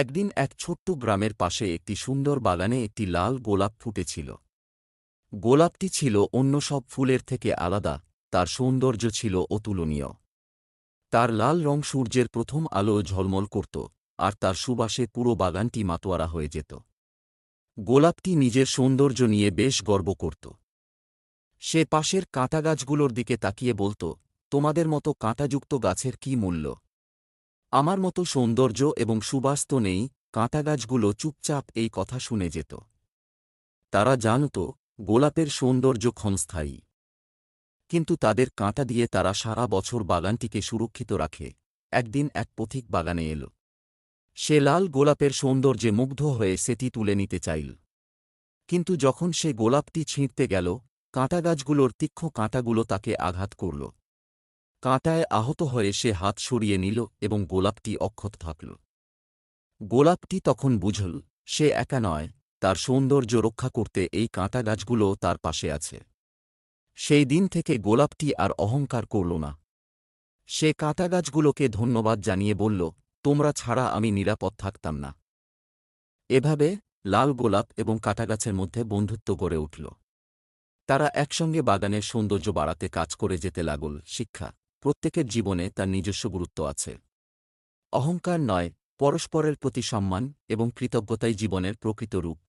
একদিন এক ছোট্ট গ্রামের পাশে একটি সুন্দর বাগানে একটি লাল গোলাপ ফুটেছিল। গোলাপটি ছিল অন্য সব ফুলের থেকে আলাদা, তার সৌন্দর্য ছিল অতুলনীয়। তার লাল রং সূর্যের প্রথম আলো ঝলমল করত, আর তার সুবাসে পুরো বাগানটি মাতোয়ারা হয়ে যেত। গোলাপটি নিজের সৌন্দর্য নিয়ে বেশ গর্ব করত। সে পাশের কাঁটা গাছগুলোর দিকে তাকিয়ে বলত, তোমাদের মতো কাঁটাযুক্ত গাছের কি মূল্য? আমার মতো সৌন্দর্য এবং সুবাস তো নেই। কাঁটা গাছগুলো চুপচাপ এই কথা শুনে যেত। তারা জানত গোলাপের সৌন্দর্য ক্ষণস্থায়ী, কিন্তু তাদের কাঁটা দিয়ে তারা সারা বছর বাগানটিকে সুরক্ষিত রাখে। একদিন এক পথিক বাগানে এল। সে লাল গোলাপের সৌন্দর্যে মুগ্ধ হয়ে সেটি তুলে নিতে চাইল। কিন্তু যখন সে গোলাপটি ছিঁড়তে গেল, কাঁটা গাছগুলোর তীক্ষ্ণ কাঁটাগুলো তাকে আঘাত করল। কাঁটায় আহত হয়ে সে হাত সরিয়ে নিল এবং গোলাপটি অক্ষত থাকল। গোলাপটি তখন বুঝল সে একা নয়, তার সৌন্দর্য রক্ষা করতে এই কাঁটা গাছগুলোও তার পাশে আছে। সেই দিন থেকে গোলাপটি আর অহংকার করল না। সে কাঁটা গাছগুলোকে ধন্যবাদ জানিয়ে বলল, তোমরা ছাড়া আমি নিরাপদ থাকতাম না। এভাবে লাল গোলাপ এবং কাঁটাগাছের মধ্যে বন্ধুত্ব গড়ে উঠল। তারা একসঙ্গে বাগানের সৌন্দর্য বাড়াতে কাজ করে যেতে লাগল। শিক্ষা: প্রত্যেকের জীবনে তার নিজস্ব গুরুত্ব আছে। অহংকার নয়, পরস্পরের প্রতি সম্মান এবং কৃতজ্ঞতাই জীবনের প্রকৃত রূপ।